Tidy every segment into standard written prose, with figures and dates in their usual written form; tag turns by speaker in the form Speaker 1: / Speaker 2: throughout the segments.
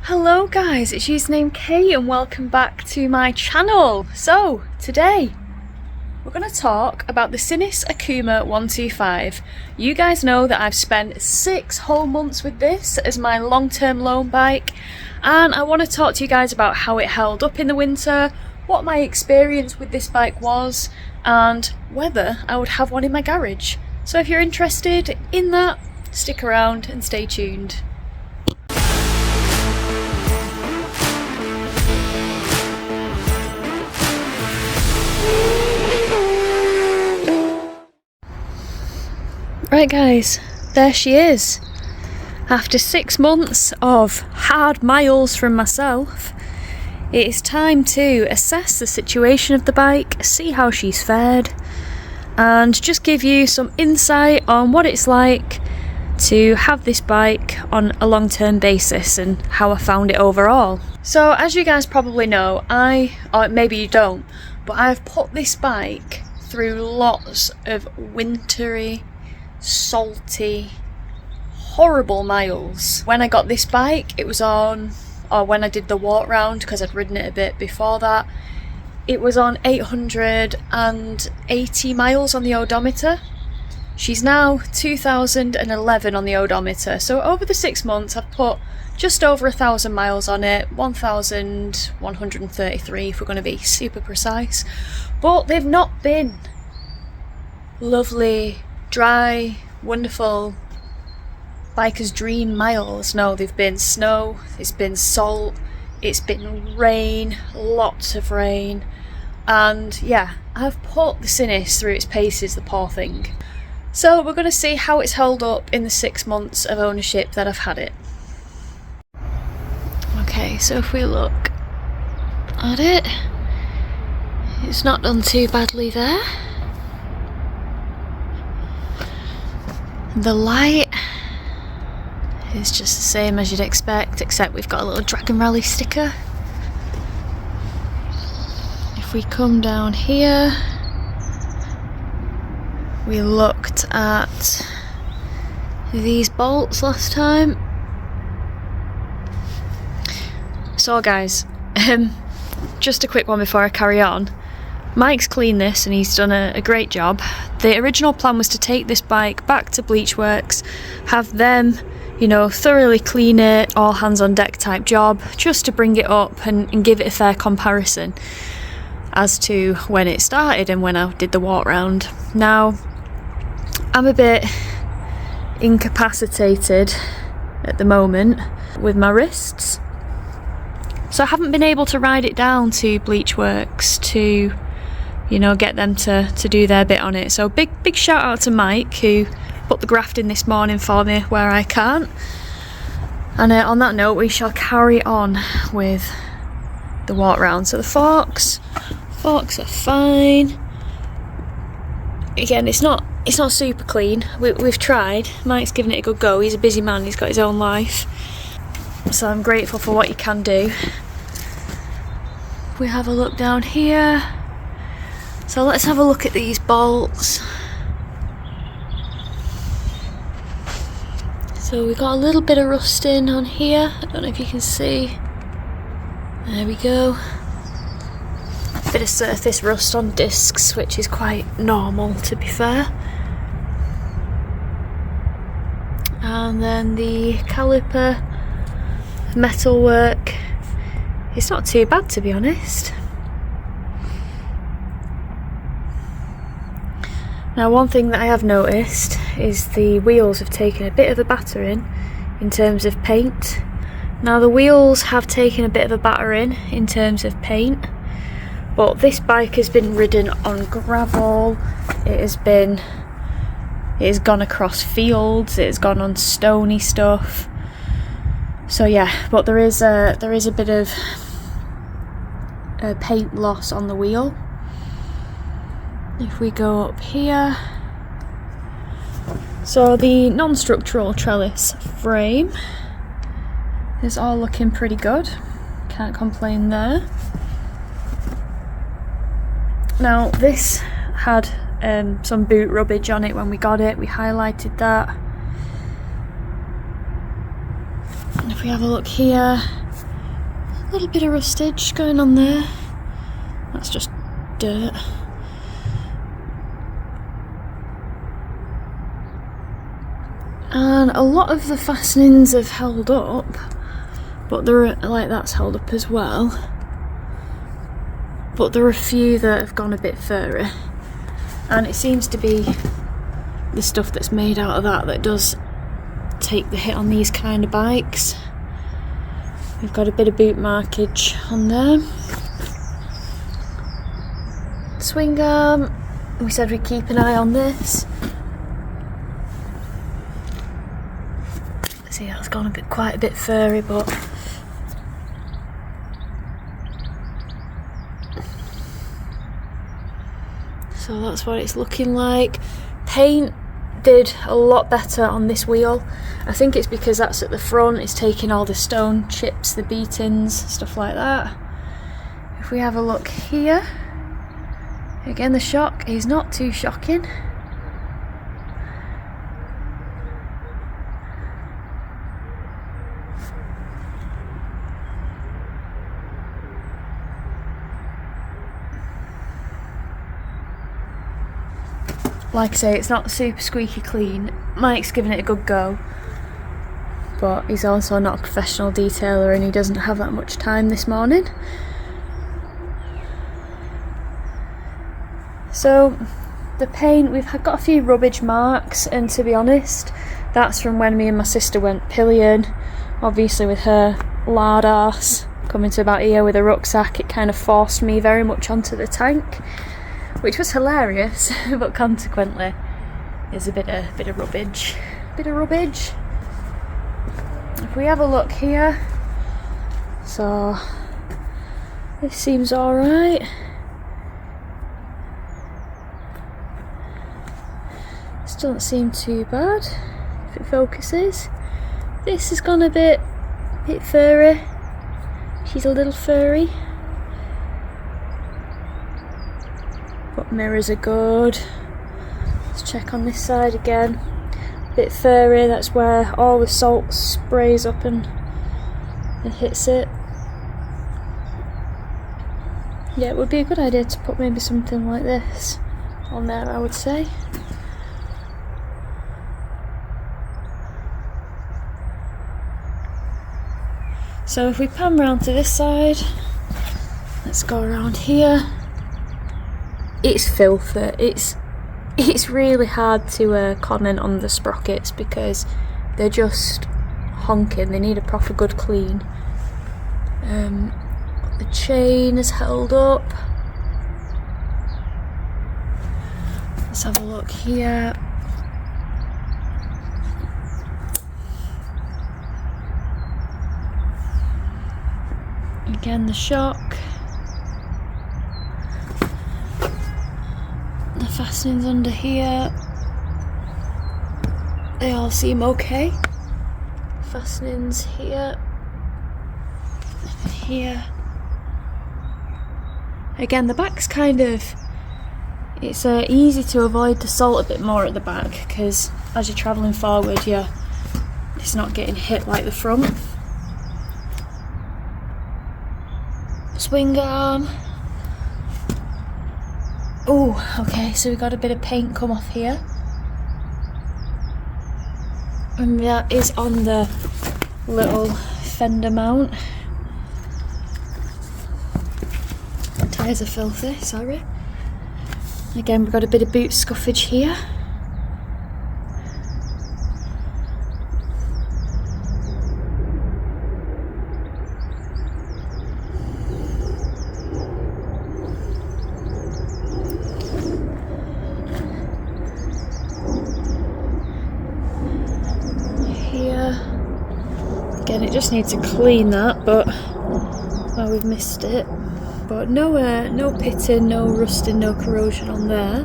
Speaker 1: Hello guys, it's Usernamekate and welcome back to my channel. So, today we're going to talk about the Sinnis Akuma 125. You guys know that I've spent 6 whole months with this as my long-term loan bike, and I want to talk to you guys about how it held up in the winter, what my experience with this bike was, and whether I would have one in my garage. So if you're interested in that, stick around and stay tuned. Right guys, there she is. After 6 months of hard miles from myself, it is time to assess the situation of the bike, see how she's fared, and just give you some insight on what it's like to have this bike on a long-term basis and how I found it overall. So as you guys probably know, or maybe you don't, but I've put this bike through lots of wintry, salty, horrible miles. When I got this bike, it was on, or when I did the walk round, because I'd ridden it a bit before that, it was on 880 miles on the odometer. She's now 2011 on the odometer, so over the 6 months I've put just over 1,000 miles on it, 1,133 if we're going to be super precise, but they've not been lovely, dry, wonderful biker's dream miles. No, they've been snow, it's been salt, it's been rain, lots of rain, and yeah, I've put the Sinnis through its paces, the poor thing. So we're going to see how it's held up in the 6 months of ownership that I've had it. Okay, so if we look at it, it's not done too badly there. The light is just the same as you'd expect, except we've got a little Dragon Rally sticker. If we come down here, we looked at these bolts last time. So guys, just a quick one before I carry on. Mike's cleaned this and he's done a great job. The original plan was to take this bike back to Bleachworks, have them, you know, thoroughly clean it, all hands on deck type job, just to bring it up and give it a fair comparison as to when it started and when I did the walk round. Now, I'm a bit incapacitated at the moment with my wrists, so I haven't been able to ride it down to Bleachworks to, you know, get them to do their bit on it. So big shout out to Mike, who put the graft in this morning for me where I can't. And on that note, we shall carry on with the walk round. So the forks are fine. Again, it's not super clean. We've tried. Mike's given it a good go. He's a busy man, he's got his own life, so I'm grateful for what you can do. We have a look down here. So let's have a look at these bolts. So we've got a little bit of rusting on here. I don't know if you can see. There we go. Bit of surface rust on discs, which is quite normal, to be fair. And then the caliper metalwork, it's not too bad, to be honest. Now, one thing that I have noticed is the wheels have taken a bit of a battering in terms of paint. Now, the wheels have taken a bit of a battering in terms of paint, but this bike has been ridden on gravel, it has gone across fields, it has gone on stony stuff. So yeah, but there is a bit of paint loss on the wheel. If we go up here, so the non-structural trellis frame is all looking pretty good, can't complain there. Now, this had some boot rubbage on it when we got it, we highlighted that. And if we have a look here, little bit of rustage going on there. That's just dirt. And a lot of the fastenings have held up, but there are, like, that's held up as well. But there are a few that have gone a bit furry, and it seems to be the stuff that's made out of that does take the hit on these kind of bikes. We've got a bit of boot markage on there. Swing arm, we said we'd keep an eye on this. See, that's gone quite a bit furry, but so that's what it's looking like. Paint did a lot better on this wheel. I think it's because that's at the front, it's taking all the stone chips, the beatings, stuff like that. If we have a look here, again the shock is not too shocking. Like I say, it's not super squeaky clean. Mike's giving it a good go, but he's also not a professional detailer and he doesn't have that much time this morning. So the paint, we've got a few rubbish marks, and to be honest, that's from when me and my sister went pillion. Obviously with her lard arse coming to about here with a rucksack, it kind of forced me very much onto the tank, which was hilarious, but consequently is a bit of rubbish. If we have a look here, so this seems alright. This doesn't seem too bad if it focuses. This has gone a bit furry. She's a little furry. But mirrors are good. Let's check on this side again. Bit furry, that's where all the salt sprays up and hits it. Yeah, it would be a good idea to put maybe something like this on there, I would say. So if we pan round to this side, let's go around here. It's filthy. It's really hard to comment on the sprockets because they're just honking. They need a proper good clean. The chain is held up. Let's have a look here. Again, the shock. The fastenings under here, they all seem okay. Fastenings here, here. Again, the back's kind of, it's easy to avoid the salt a bit more at the back because as you're travelling forward, it's not getting hit like the front. Swing arm. Oh, okay, so we got a bit of paint come off here. And that is on the little fender mount. Tyres are filthy, sorry. Again, we've got a bit of boot scuffage here. Again, it just needs to clean that, but we've missed it. But no pitting, no rusting, no corrosion on there.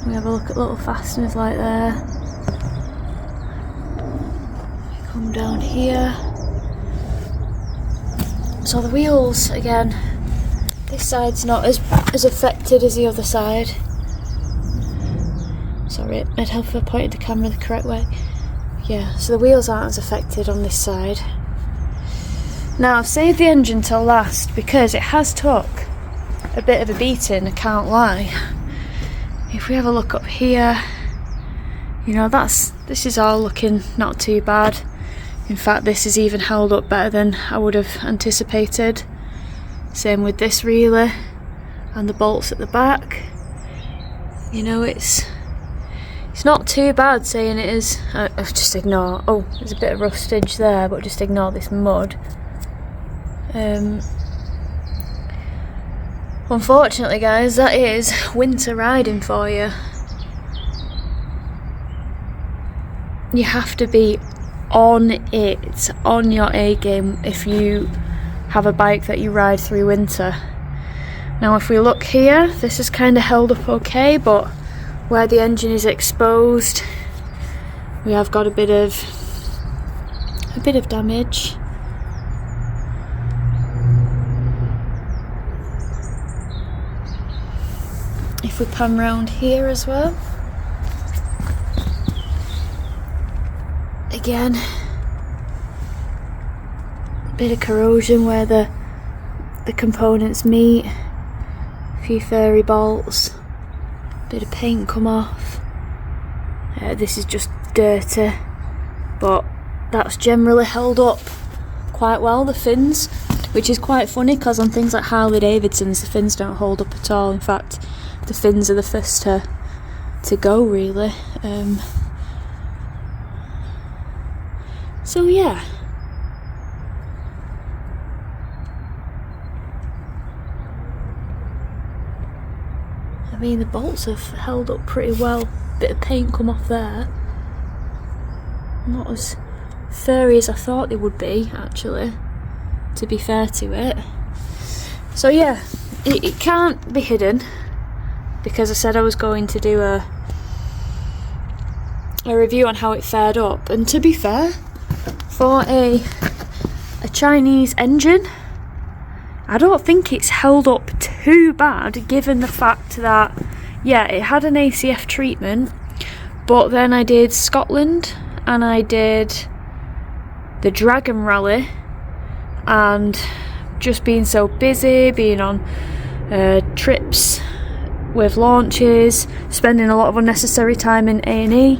Speaker 1: We have a look at little fasteners like there. Come down here. So the wheels, again, this side's not as affected as the other side. Sorry, I'd help if I pointed the camera the correct way. Yeah, so the wheels aren't as affected on this side. Now I've saved the engine till last because it has took a bit of a beating, I can't lie. If we have a look up here, you know, this is all looking not too bad. In fact, this is even held up better than I would have anticipated. Same with this relay and the bolts at the back. You know, it's not too bad saying it is. Just ignore, oh, there's a bit of rustage there, but just ignore this mud. Unfortunately guys, that is winter riding for you. You have to be on it, on your A game if you have a bike that you ride through winter. Now if we look here, this is kind of held up okay, but where the engine is exposed, we have got a bit of damage. If we pan round here as well, again, a bit of corrosion where the components meet, a few fairy bolts, a bit of paint come off. This is just dirty, but that's generally held up quite well, the fins, which is quite funny because on things like Harley Davidsons the fins don't hold up at all. In fact, the fins are the first to go really. So yeah. I mean, the bolts have held up pretty well. Bit of paint come off there. Not as furry as I thought they would be, actually, to be fair to it. So yeah, it can't be hidden, because I said I was going to do a review on how it fared up, and to be fair, for a Chinese engine, I don't think it's held up too bad, given the fact that, yeah, it had an ACF treatment, but then I did Scotland and I did the Dragon Rally, and just being so busy, being on trips with launches, spending a lot of unnecessary time in A&E,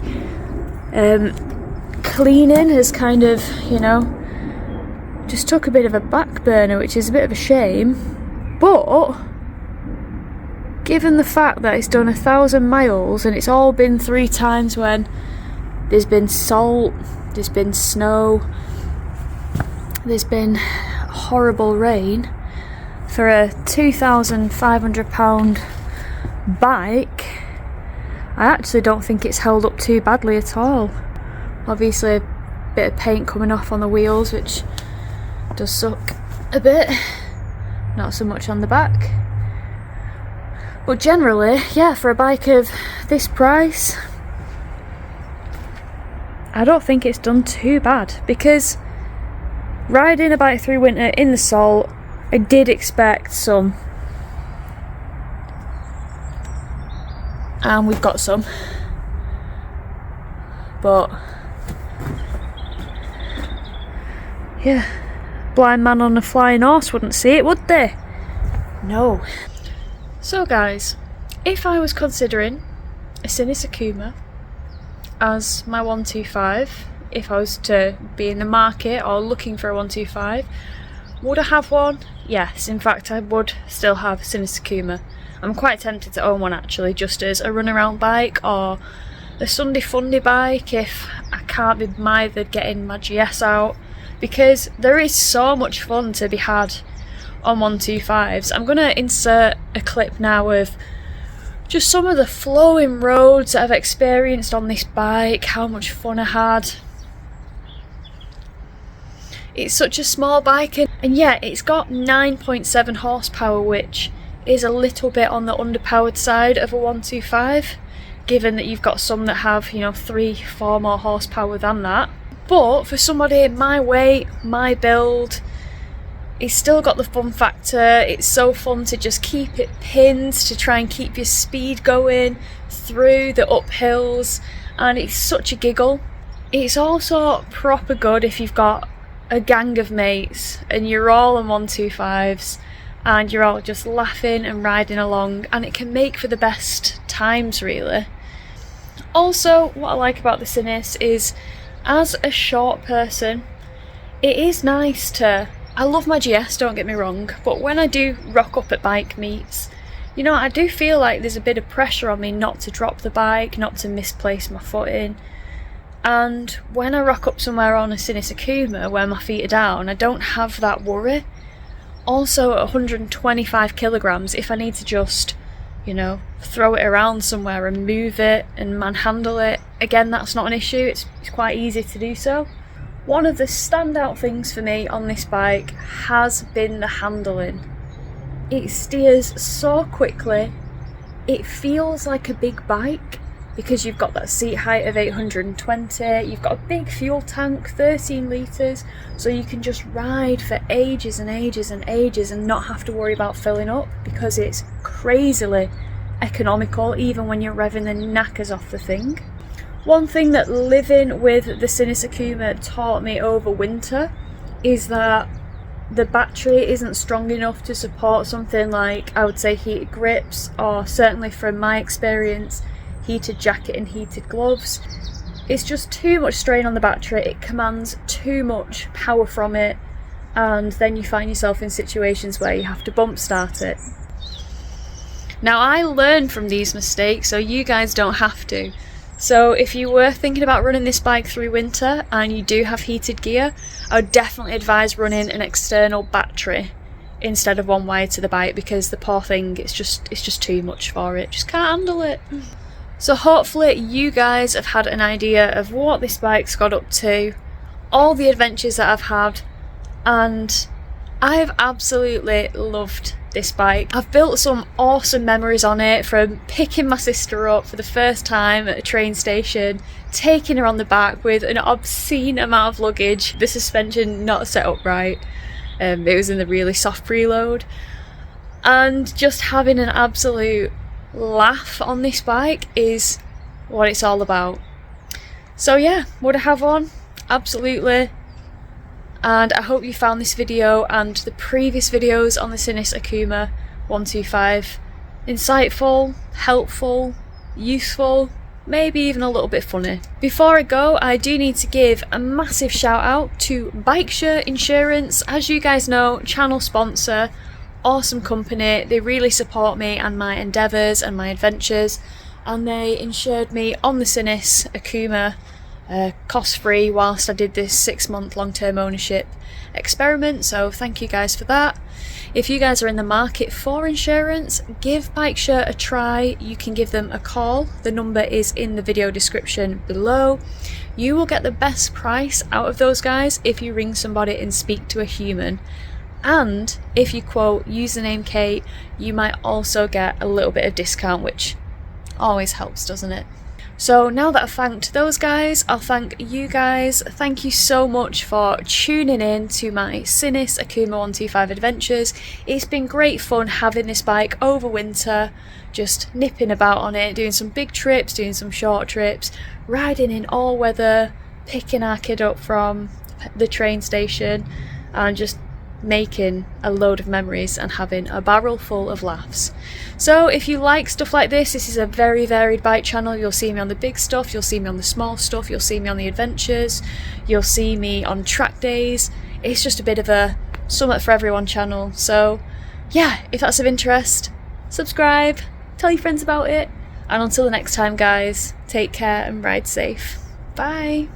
Speaker 1: cleaning has kind of, you know, just took a bit of a back burner, which is a bit of a shame. But given the fact that it's done 1,000 miles and it's all been 3 times when there's been salt, there's been snow, there's been horrible rain, for a £2,500 bike, I actually don't think it's held up too badly at all. Obviously a bit of paint coming off on the wheels, which does suck a bit, not so much on the back, but generally, yeah, for a bike of this price, I don't think it's done too bad. Because riding a bike through winter in the salt, I did expect some, and we've got some, but yeah, blind man on a flying horse wouldn't see it, would they? No. So guys, if I was considering a Sinnis Akuma as my 125, if I was to be in the market or looking for a 125, would I have one? Yes, in fact I would still have a Sinnis Akuma. I'm quite tempted to own one actually, just as a runaround bike or a Sunday fundy bike if I can't be bothered getting my GS out, because there is so much fun to be had on 125s. I'm going to insert a clip now of just some of the flowing roads that I've experienced on this bike, how much fun I had. It's such a small bike, and yeah, it's got 9.7 horsepower, which is a little bit on the underpowered side of a 125, given that you've got some that have, you know, 3-4 more horsepower than that. But for somebody my weight, my build, it's still got the fun factor. It's so fun to just keep it pinned, to try and keep your speed going through the uphills, and it's such a giggle. It's also proper good if you've got a gang of mates and you're all on 125s and you're all just laughing and riding along, and it can make for the best times really. Also, what I like about the Sinnis is, as a short person, it is nice to, I love my GS, don't get me wrong, but when I do rock up at bike meets, you know, I do feel like there's a bit of pressure on me not to drop the bike, not to misplace my footing. And when I rock up somewhere on a Sinnis Akuma where my feet are down, I don't have that worry. Also at 125 kilograms, if I need to just, you know, throw it around somewhere and move it and manhandle it, again, that's not an issue, it's quite easy to do so. One of the standout things for me on this bike has been the handling. It steers so quickly, it feels like a big bike because you've got that seat height of 820, you've got a big fuel tank, 13 litres, so you can just ride for ages and ages and ages and not have to worry about filling up because it's crazily economical even when you're revving the knackers off the thing. One thing that living with the Sinnis Akuma taught me over winter is that the battery isn't strong enough to support something like, I would say, heated grips, or certainly from my experience, heated jacket and heated gloves. It's just too much strain on the battery, it commands too much power from it, and then you find yourself in situations where you have to bump start it. Now, I learn from these mistakes so you guys don't have to. So if you were thinking about running this bike through winter and you do have heated gear, I would definitely advise running an external battery instead of one wired to the bike, because the poor thing, it's just too much for it, just can't handle it. So hopefully you guys have had an idea of what this bike's got up to, all the adventures that I've had, and I've absolutely loved this bike. I've built some awesome memories on it, from picking my sister up for the first time at a train station, taking her on the back with an obscene amount of luggage, the suspension not set up right, it was in the really soft preload, and just having an absolute laugh on this bike is what it's all about. So yeah, would I have one? Absolutely. And I hope you found this video and the previous videos on the Sinnis Akuma 125 insightful, helpful, useful, maybe even a little bit funny. Before I go, I do need to give a massive shout out to Bikeshare Insurance. As you guys know, channel sponsor, awesome company, they really support me and my endeavours and my adventures, and they insured me on the Sinnis Akuma cost free whilst I did this 6-month long-term ownership experiment, so thank you guys for that. If you guys are in the market for insurance, give Bikeshare a try. You can give them a call, the number is in the video description below. You will get the best price out of those guys if you ring somebody and speak to a human. And if you quote Usernamekate, you might also get a little bit of discount, which always helps, doesn't it? So now that I've thanked those guys, I'll thank you guys. Thank you so much for tuning in to my Sinnis Akuma 125 adventures. It's been great fun having this bike over winter, just nipping about on it, doing some big trips, doing some short trips, riding in all weather, picking our kid up from the train station, and just making a load of memories and having a barrel full of laughs. So if you like stuff like this is a very varied bike channel. You'll see me on the big stuff, you'll see me on the small stuff, you'll see me on the adventures, you'll see me on track days. It's just a bit of a something for everyone channel. So yeah, if that's of interest, subscribe, tell your friends about it, and until the next time guys, take care and ride safe. Bye.